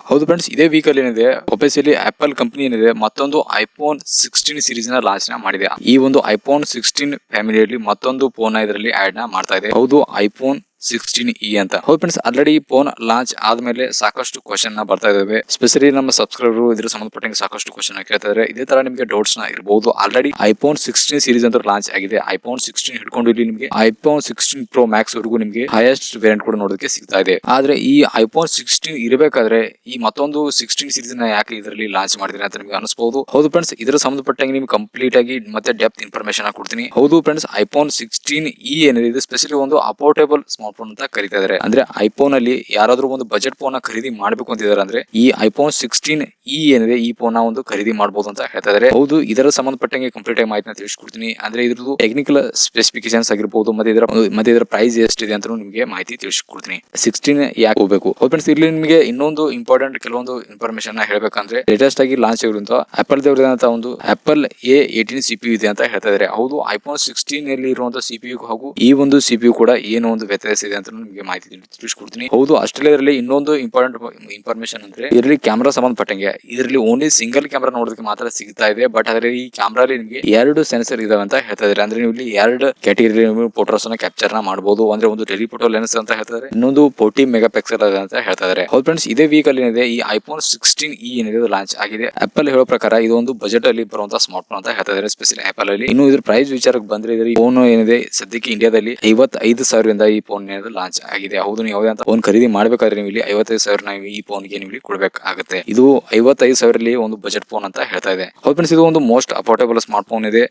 ಹೌದು ಫ್ರೆಂಡ್ಸ್, ಇದೇ ವೀಕ್ ಅಲ್ಲಿ ಏನಿದೆ ಒಫಿಷಿಯಲಿ ಆಪಲ್ ಕಂಪನಿ ಏನಿದೆ ಮತ್ತೊಂದು ಐಫೋನ್ 16 ಸೀರೀಸ್ ನ ಲಾಂಚ್ ನ ಮಾಡಿದೆ. ಈ ಒಂದು ಐಫೋನ್ 16 ಫ್ಯಾಮಿಲಿಯಲ್ಲಿ ಮತ್ತೊಂದು ಫೋನ್ ಇದರಲ್ಲಿ ಆಡ್ ನ ಮಾಡ್ತಾ ಇದೆ. ಹೌದು, ಐಫೋನ್ 16e ಅಂತ. ಹೌದು ಫ್ರೆಂಡ್ಸ್, ಆಲ್ರೆಡಿ ಈ ಫೋನ್ ಲಾಂಚ್ ಆದ್ಮೇಲೆ ಸಾಕಷ್ಟು ಕ್ವಶನ್ ನ ಬರ್ತಾ ಇದಾವೆ. ಸ್ಪೆಷಲಿ ನಮ್ಮ ಸಬ್ಸ್ಕ್ರೈಬರ್ ಇದ್ರ ಸಂಬಂಧಪಟ್ಟಂಗೆ ಸಾಕಷ್ಟು ಕ್ವಶನ್ ಕೇಳ್ತಾ ಇದ್ದಾರೆ. ಇದೇ ತರ ನಿಮಗೆ ಡೌಟ್ಸ್ ನ ಇರಬಹುದು. ಆಲ್ರೆಡಿ ಐಫೋನ್ 16 ಸೀರೀಸ್ ಅಂತ ಲಾಂಚ್ ಆಗಿದೆ. ಐಫೋನ್ 16 ಹಿಡ್ಕೊಂಡು ಇಲ್ಲಿ ನಿಮಗೆ ಐಫೋನ್ 16 ಪ್ರೋ ಮ್ಯಾಕ್ಸ್ ವರೆಗೂ ನಿಮಗೆ ಹೈಯೆಸ್ಟ್ ವೇರಿಯಂಟ್ ಕೂಡ ನೋಡೋದಕ್ಕೆ ಸಿಗ್ತಾ ಇದೆ. ಆದ್ರೆ ಈ ಐಫೋನ್ 16 ಇರಬೇಕಾದ್ರೆ ಈ ಮತ್ತೊಂದು 16 ಸೀರೀಸ್ ನ ಯಾಕೆ ಇದರಲ್ಲಿ ಲಾಂಚ್ ಮಾಡಿದ್ರೆ ಅಂತ ನಿಮಗೆ ಅನಿಸಬಹುದು. ಹೌದು ಫ್ರೆಂಡ್ಸ್, ಇದರ ಸಂಬಂಧಪಟ್ಟಂಗೆ ನಿಮ್ಗೆ ಕಂಪ್ಲೀಟ್ ಆಗಿ ಮತ್ತೆ ಡೆಪ್ತ್ ಇನ್ಫಾರ್ಮೇಶನ್ ಕೊಡ್ತೀನಿ. ಹೌದು ಫ್ರೆಂಡ್ಸ್, ಐಫೋನ್ 16e ಏನಿದೆ ಸ್ಪೆಷಲಿ ಒಂದು ಅಫೋರ್ಡೇಬಲ್ ಸ್ಮಾರ್ಟ್ ಫೋನ್ ಅಂತ ಕರೀತಾ ಇದ್ದಾರೆ. ಅಂದ್ರೆ ಐಫೋನ್ ಅಲ್ಲಿ ಯಾರಾದ್ರೂ ಒಂದು ಬಜೆಟ್ ಫೋನ್ ಖರೀದಿ ಮಾಡಬೇಕು ಅಂತಿದ್ದಾರೆ ಅಂದ್ರೆ ಈ ಐಫೋನ್ 16e ಏನಿದೆ ಈ ಫೋನ್ ನ ಒಂದು ಖರೀದಿ ಮಾಡಬಹುದು ಅಂತ ಹೇಳ್ತಾ ಇದ್ದಾರೆ. ಹೌದು, ಇದರ ಸಂಬಂಧಪಟ್ಟಂಗೆ ಕಂಪ್ಲೀಟ್ ಆಗಿ ಮಾಹಿತಿನ ತಿಳಿಸ್ಕೊಡ್ತೀನಿ. ಅಂದ್ರೆ ಇದ್ರದ್ದು ಟೆಕ್ನಿಕಲ್ ಸ್ಪೆಸಿಫಿಕೇಶನ್ಸ್ ಆಗಿರಬಹುದು ಮತ್ತೆ ಇದರ ಪ್ರೈಸ್ ಎಷ್ಟಿದೆ ಅಂತ ನಿಮಗೆ ಮಾಹಿತಿ ತಿಳಿಸ್ಕೊಡ್ತೀನಿ. 16 ಯಾಕೆ ಹೋಗಬೇಕು. ಹೌದು ಫ್ರೆಂಡ್ಸ್, ಇಲ್ಲಿ ನಿಮಗೆ ಇನ್ನೊಂದು ಇಂಪಾರ್ಟೆಂಟ್ ಕೆಲವೊಂದು ಇನ್ಫಾರ್ಮೇಶನ್ ಹೇಳ್ಬೇಕಂದ್ರೆ ಲೇಟೆಸ್ಟ್ ಆಗಿ ಲಾಂಚ್ ಆಗಿರುವಂತಹ ಆಪಲ್ ದೇವರಂತ ಒಂದು ಆಪಲ್ A18 CPU ಇದೆ ಅಂತ ಹೇಳ್ತಾ ಇದ್ದಾರೆ. ಹೌದು, ಐಫೋನ್ 16 ಅಲ್ಲಿ ಇರುವಂತಹ CPU ಹಾಗೂ ಈ ಒಂದು CPU ಕೂಡ ಏನು ಒಂದು ವ್ಯತ್ಯಾಸ ಇದೆ ಅಂತ ನಿಮಗೆ ಮಾಹಿತಿ ತಿಳಿಸ್ಕೊಡ್ತೀನಿ. ಹೌದು, ಅಷ್ಟೇ ಇದರಲ್ಲಿ ಇನ್ನೊಂದು ಇಂಪಾರ್ಟೆಂಟ್ ಇನ್ಫಾರ್ಮೇಶನ್ ಅಂದ್ರೆ ಇದರಲ್ಲಿ ಕ್ಯಾಮೆರಾ ಸಂಬಂಧಪಟ್ಟಂಗೆ ಇದರಲ್ಲಿ ಓನ್ಲಿ ಸಿಂಗಲ್ ಕ್ಯಾಮೆರಾ ನೋಡೋದಕ್ಕೆ ಮಾತ್ರ ಸಿಗ್ತಾ ಇದೆ. ಬಟ್ ಆದ್ರೆ ಈ ಕ್ಯಾಮೆರಾ ನಿಮಗೆ 2 ಸೆನ್ಸರ್ ಇದಾವೆ ಅಂತ ಹೇಳ್ತಾ ಇದ್ದಾರೆ. ಅಂದ್ರೆ ನೀವು ಇಲ್ಲಿ 2 ಕ್ಯಾಟಗರಿ ಫೋಟೋಸ್ ನ ಕ್ಯಾಪ್ಚರ್ ನ ಮಾಡಬಹುದು. ಅಂದ್ರೆ ಒಂದು ಟೆಲಿಫೋಟೋ ಲೆನ್ಸ್ ಅಂತ ಹೇಳ್ತಾರೆ, ಇನ್ನೊಂದು 40 ಮೆಗಾ ಪಿಕ್ಸೆಲ್ ಅಂತ ಹೇಳ್ತಾ ಇದ್ದಾರೆ. ಹೌದು ಫ್ರೆಂಡ್ಸ್, ಇದೇ ವೀಕ್ ಅಲ್ಲಿ ಏನಿದೆ ಈ ಐಫೋನ್ 16e ಏನಿದೆ ಲಾಂಚ್ ಆಗಿದೆ. ಆಪಲ್ ಹೇಳೋ ಪ್ರಕಾರ ಇದು ಒಂದು ಬಜೆಟ್ ಅಲ್ಲಿ ಬರುವಂತಹ ಸ್ಮಾರ್ಟ್ ಫೋನ್ ಅಂತ ಹೇಳ್ತಾ ಇದ್ದಾರೆ. ಸ್ಪೆಷಲಿ ಆಪಲ್ ಅಲ್ಲಿ ಇನ್ನು ಇದ್ರ ಪ್ರೈಸ್ ವಿಚಾರಕ್ಕೆ ಬಂದ್ರೆ ಇದರ ಫೋನ್ ಏನಿದೆ ಸದ್ಯಕ್ಕೆ ಇಂಡಿಯಾದಲ್ಲಿ 55,000 ಈ ಫೋನ್ ಲಾಂಚ್ ಆಗಿದೆ. ಹೌದು, ನೀವು ಯಾವುದೇ ಅಂತ ಫೋನ್ ಖರೀದಿ ಮಾಡಬೇಕಾದ್ರೆ ನೀವು ಇಲ್ಲಿ 55,000 ಈ ಫೋನ್ ಗೆ ನೀವು ಕೊಡಬೇಕಾಗುತ್ತೆ. ಇದು 55,000 ಒಂದು ಬಜೆಟ್ ಫೋನ್ ಅಂತ ಹೇಳ್ತಾ ಇದೆ. ಹೌದು ಫ್ರೆಂಡ್ಸ್, ಇದು ಒಂದು ಮೋಸ್ಟ್ ಅಫೋರ್ಡೇಬಲ್ ಸ್ಮಾರ್ಟ್ ಫೋನ್ ಇದೆ.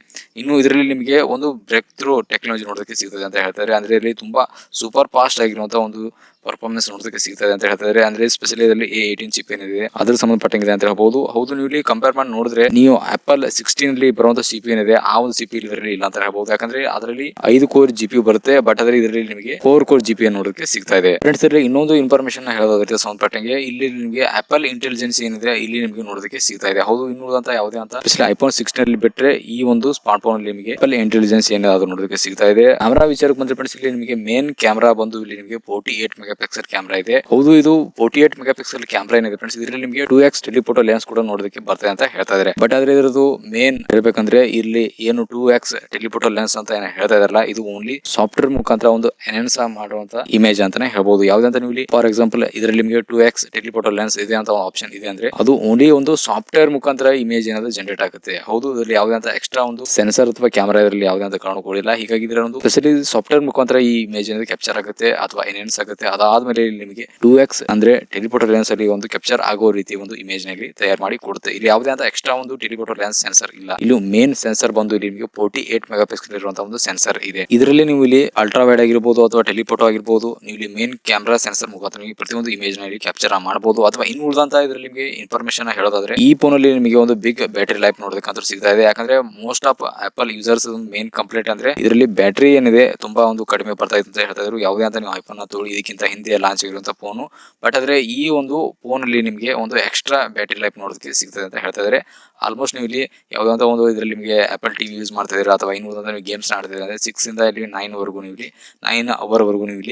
ಇನ್ನು ಇದರಲ್ಲಿ ನಿಮಗೆ ಒಂದು ಬ್ರೇಕ್ ಥ್ರೂ ಟೆಕ್ನಾಲಜಿ ನೋಡೋದಕ್ಕೆ ಸಿಗ್ತದೆ ಅಂತ ಹೇಳ್ತಾರೆ. ಅಂದ್ರೆ ಇಲ್ಲಿ ತುಂಬಾ ಸೂಪರ್ ಫಾಸ್ಟ್ ಆಗಿರುವಂತಹ ಒಂದು ಪರ್ಫಾರ್ಮೆನ್ಸ್ ನೋಡೋದಕ್ಕೆ ಸಿಗ್ತದೆ ಅಂತ ಹೇಳ್ತಾರೆ. ಅಂದ್ರೆ ಸ್ಪೆಷಲಿ ಇದರಲ್ಲಿ A18 ಚಿಪ್ ಏನಿದೆ ಅದ್ರ ಸಂಬಂಧಪಟ್ಟಂಗಿದೆ ಅಂತ ಹೇಳ್ಬಹುದು. ಹೌದು, ನೀವು ಇಲ್ಲಿ ಕಂಪೇರ್ ಮಾಡಿ ನೋಡಿದ್ರೆ ನೀವು ಆಪಲ್ 16 ಅಲ್ಲಿ ಬರುವಂತಹ CPU ಏನಿದೆ ಆ ಒಂದು CPU ಇದರಲ್ಲಿ ಇಲ್ಲ ಅಂತ ಹೇಳ್ಬಹುದು. ಯಾಕಂದ್ರೆ ಅದರಲ್ಲಿ 5 ಕೋರ್ GPU ಬರುತ್ತೆ. ಬಟ್ ಅದರಲ್ಲಿ ಇದರಲ್ಲಿ ನಿಮಗೆ 4 ಕೋರ್ GPU ನೋಡೋದಕ್ಕೆ ಸಿಗ್ತಾ ಇದೆ. ಫ್ರೆಂಡ್ಸ್, ಇದರಲ್ಲಿ ಇನ್ನೊಂದು ಇನ್ಫಾರ್ಮೇಶನ್ ಹೇಳೋದಾದ್ರೆ ಸಂಬಂಧಪಟ್ಟಂಗೆ ಇಲ್ಲಿ ನಿಮಗೆ ಆಪಲ್ ಇಂಟೆಲಿಜೆನ್ಸ್ ಏನಿದೆ ಇಲ್ಲಿ ನಿಮಗೆ ನೋಡೋದಕ್ಕೆ ಸಿಗ್ತಾ ಇದೆ. ಹೌದು, ಇನ್ನುಳಿದಂತ ಯಾವುದೇ ಅಂತ ಸ್ಪೆಷಲಿ ಐಫೋನ್ 16 ಅಲ್ಲಿ ಬಿಟ್ರೆ ಈ ಒಂದು ಸ್ಮಾರ್ಟ್ ಫೋನ್ ಅಲ್ಲಿ ನಿಮಗೆ ಆಪಲ್ ಇಂಟೆಲಿಜೆನ್ಸ್ ಏನಾದ್ರು ನೋಡೋದಕ್ಕೆ ಸಿಗ್ತಾ ಇದೆ. ಕ್ಯಾಮೆರಾ ವಿಚಾರಕ್ಕೆ ಬಂದ್ರೆ ಫ್ರೆಂಡ್ಸ್, ಇಲ್ಲಿ ನಿಮಗೆ ಮೇನ್ ಕ್ಯಾಮೆರಾ ಬಂದು ಇಲ್ಲಿ ನಿಮಗೆ 48 ಮೆಗಾ ಪಿಕ್ಸೆಲ್ ಕ್ಯಾಮೆರಾ ಇದೆ. ಹೌದು, ಇದು 48 ಮೆಗಾ ಪಿಕ್ಸೆಲ್ ಕ್ಯಾಮೆರಾ ಏನಿದೆ ಫ್ರೆಂಡ್ಸ್ ಇದರಲ್ಲಿ ನಿಮಗೆ 2x ಟೆಲಿಫೋಟೋ ಲೆನ್ಸ್ ಕೂಡ ನೋಡೋದಕ್ಕೆ ಬರ್ತದೆ ಅಂತ ಹೇಳ್ತಾ ಇದ್ದಾರೆ. ಬಟ್ ಆದ್ರೆ ಇದರದ್ದು ಮೇನ್ ಹೇಳ್ಬೇಕಂದ್ರೆ ಇಲ್ಲಿ ಏನು 2x ಟೆಲಿಫೋಟೋ ಲೆನ್ಸ್ ಅಂತ ಏನು ಹೇಳ್ತಾ ಇದಾರಲ್ಲ ಇದು ಓನ್ಲಿ ಸಾಫ್ಟ್ವೇರ್ ಮುಖಾಂತರ ಒಂದು ಎನ್ಹಾನ್ಸ್ ಮಾಡುವಂತ ಇಮೇಜ್ ಅಂತಾನೆ ಹೇಳ್ಬಹುದು. ಯಾವ್ದಂತ ನೀವು ಇಲ್ಲಿ ಫಾರ್ ಎಕ್ಸಾಂಪಲ್ ಇದರಲ್ಲಿ ನಿಮಗೆ 2x ಟೆಲಿಫೋಟೋ ಲೆನ್ಸ್ ಇದೆ ಅಂತ ಆಪ್ಷನ್ ಇದೆ ಅಂದ್ರೆ ಅದು ಓನ್ಲಿ ಒಂದು ಸಾಫ್ಟ್ವೇರ್ ಮುಖಾಂತರ ಇಮೇಜ್ ಏನಾದ್ರು ಜನರೇಟ್ ಆಗುತ್ತೆ. ಹೌದು, ಇದರಲ್ಲಿ ಯಾವುದೇ ಅಂತ ಎಕ್ಸ್ಟ್ರಾ ಒಂದು ಸೆನ್ಸರ್ ಅಥವಾ ಕ್ಯಾಮೆರಾ ಇದರಲ್ಲಿ ಯಾವುದೇ ಅಂತ ಕಾರಣಗಳಿಲ್ಲ. ಹೀಗಾಗಿ ಇದರ ಒಂದು ಸ್ಪೆಷಲಿ ಸಾಫ್ಟ್ವೇರ್ ಮುಖಾಂತರ ಈ ಇಮೇಜ್ ಏನಾದ್ರು ಕ್ಯಾಪ್ಚರ್ ಆಗುತ್ತೆ ಅಥವಾ ಎನ್ಹಾನ್ಸ್ ಆಗುತ್ತೆ. ಅದಾದ್ಮೇಲೆ ನಿಮಗೆ 2x ಅಂದ್ರೆ ಟೆಲಿಫೋಟೋ ಲೆನ್ಸ್ ಅಲ್ಲಿ ಒಂದು ಕ್ಯಾಪ್ಚರ್ ಆಗೋ ರೀತಿ ಒಂದು ಇಮೇಜ್ ನಲ್ಲಿ ತಯಾರು ಮಾಡಿ ಕೊಡುತ್ತೆ. ಇಲ್ಲಿ ಯಾವುದೇ ಅಂತ ಎಕ್ಸ್ಟ್ರಾ ಒಂದು ಟೆಲಿಫೋಟೋ ಲೆನ್ಸ್ ಸೆನ್ಸರ್ ಇಲ್ಲ. ಇಲ್ಲಿ ಮೇನ್ ಸೆನ್ಸರ್ ಬಂದು ಇಲ್ಲಿ ನಿಮಗೆ 48 ಮೆಗಾ ಪಿಕ್ಸೆಲ್ ಇರುವಂತಹ ಒಂದು ಸೆನ್ಸರ್ ಇದೆ. ಇದರಲ್ಲಿ ನೀವು ಇಲ್ಲಿ ಅಲ್ಟ್ರಾ ವೈಡ್ ಆಗಿರಬಹುದು ಅಥವಾ ಟೆಲಿಫೋಟೋ ಆಗಿರಬಹುದು, ನೀವು ಇಲ್ಲಿ ಮೇನ್ ಕ್ಯಾಮೆರಾ ಸೆನ್ಸರ್ ಮುಖಾಂತರ ನೀವು ಪ್ರತಿಯೊಂದು ಇಮೇಜ್ ನಲ್ಲಿ ಕ್ಯಾಪ್ಚರ್ ಮಾಡಬಹುದು. ಅಥವಾ ಇನ್ನು ಉಳಿದಂತ ಇದರಲ್ಲಿ ನಿಮಗೆ ಇನ್ಫಾರ್ಮೇಶನ್ ಹೇಳೋದಾದ್ರೆ ಈ ಫೋನ್ ಅಲ್ಲಿ ನಿಮಗೆ ಒಂದು ಬಿಗ್ ಬ್ಯಾಟರಿ ಲೈಫ್ ನೋಡೋದಕ್ಕಂತೂ ಸಿಗ್ತಾ ಇದೆ. ಯಾಕಂದ್ರೆ most of apple users main complaint ಅಂದ್ರೆ ಇದರಲ್ಲಿ ಬ್ಯಾಟರಿ ಏನಿದೆ ತುಂಬಾ ಒಂದು ಕಡಿಮೆ ಬರ್ತಾ ಇದೆ ಅಂತ ಹೇಳ್ತಾ ಇದ್ರು. ಯಾವುದೇ ಅಂತ ನೀವು ಐಫೋನ್ ತಗೊಳ್ಳಿ ಇದಕ್ಕಿಂತ ಹಿಂದೆ ಲಾಂಚ್ ಆಗಿರುವಂತಹ ಫೋನ್. ಬಟ್ ಆದ್ರೆ ಈ ಒಂದು ಫೋನ್ ಅಲ್ಲಿ ನಿಮಗೆ ಒಂದು ಎಕ್ಸ್ಟ್ರಾ ಬ್ಯಾಟರಿ ಲೈಫ್ ನೋಡೋದಕ್ಕೆ ಸಿಗ್ತದೆ ಅಂತ ಹೇಳ್ತಾ ಇದ್ದಾರೆ. ಆಲ್ಮೋಸ್ಟ್ ನೀವು ಇಲ್ಲಿ ಯಾವುದಂತ ಒಂದು ಇದರಲ್ಲಿ ನಿಮಗೆ ಆಪಲ್ ಟಿವಿ ಯೂಸ್ ಮಾಡ್ತಾ ಇದ್ದೀರಾ ಅಥವಾ ಇನ್ನು ನೀವು ಗೇಮ್ಸ್ ಆಡ್ತಿದ್ರೆ ಅಂದ್ರೆ 6 ಇಂದ ಇಲ್ಲಿ 9 ವರೆಗೂ ನೀವು ಇಲ್ಲಿ 9 ಅವರ್ ವರೆಗೂ ನೀವು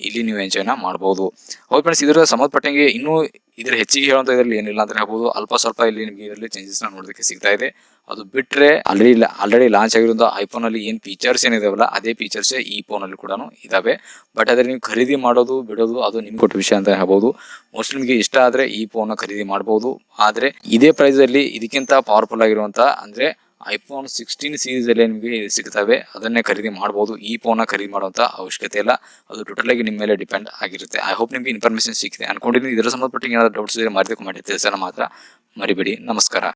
ಇಲ್ಲಿ ನೀವು ಎಂಜಾಯ್ನ ಮಾಡಬಹುದು. ಹೌದು ಫ್ರೆಂಡ್ಸ್, ಇದರ ಸಂಬಂಧಪಟ್ಟಂಗೆ ಇನ್ನೂ ಇದರ ಹೆಚ್ಚಿಗೆ ಹೇಳುವಂತ ಇದರಲ್ಲಿ ಏನಿಲ್ಲ ಅಂತ ಹೇಳ್ಬೋದು. ಅಲ್ಪ ಸ್ವಲ್ಪ ಇಲ್ಲಿ ನಿಮಗೆ ಇದರಲ್ಲಿ ಚೇಂಜಸ್ ನೋಡೋದಕ್ಕೆ ಸಿಗ್ತಾ ಇದೆ. ಅದು ಬಿಟ್ರೆ ಆಲ್ರೆಡಿ ಲಾಂಚ್ ಆಗಿರುವಂತ ಐಫೋನ್ ಅಲ್ಲಿ ಏನ್ ಫೀಚರ್ಸ್ ಏನಿದಾವಲ್ಲ ಅದೇ ಫೀಚರ್ಸ್ ಈ ಫೋನ್ ಅಲ್ಲಿ ಕೂಡ ಇದಾವೆ. ಬಟ್ ಅದ್ರ ನೀವು ಖರೀದಿ ಮಾಡೋದು ಬಿಡೋದು ಅದು ನಿಮ್ಗೆ ಕೊಟ್ಟ ವಿಷಯ ಅಂತ ಹೇಳ್ಬಹುದು. ಮೋಸ್ಟ್ಲಿ ನಿಮಗೆ ಇಷ್ಟ ಆದ್ರೆ ಈ ಫೋನ್ ಖರೀದಿ ಮಾಡಬಹುದು. ಆದ್ರೆ ಇದೇ ಪ್ರೈಸ್ ಅಲ್ಲಿ ಇದಕ್ಕಿಂತ ಪವರ್ಫುಲ್ ಆಗಿರುವಂತ ಅಂದ್ರೆ ಐಫೋನ್ 16 ಸೀರೀಸ್ ಅಲ್ಲಿ ನಿಮಗೆ ಸಿಗ್ತವೆ, ಅದನ್ನೇ ಖರೀದಿ ಮಾಡಬಹುದು. ಈ ಫೋನ್ ಖರೀದಿ ಮಾಡುವಂತ ಅವಶ್ಯಕತೆ ಇಲ್ಲ. ಅದು ಟೋಟಲ್ ಆಗಿ ನಿಮ್ಮ ಮೇಲೆ ಡಿಪೆಂಡ್ ಆಗಿರುತ್ತೆ. ಐ ಹೋಪ್ ನಿಮಗೆ ಇನ್ಫಾರ್ಮೇಶನ್ ಸಿಕ್ಕಿದೆ ಅನ್ಕೊಂಡಿದ್ದೀನಿ. ಇದರ ಸಂಬಂಧಪಟ್ಟ ಏನಾದ್ರು ಡೌಟ್ಸ್ ಇದ್ರೆ ಮಾತ್ರ ತಿಳಿಸೋಣ ಮಾತ್ರ ಮರಿಬೇಡಿ. ನಮಸ್ಕಾರ.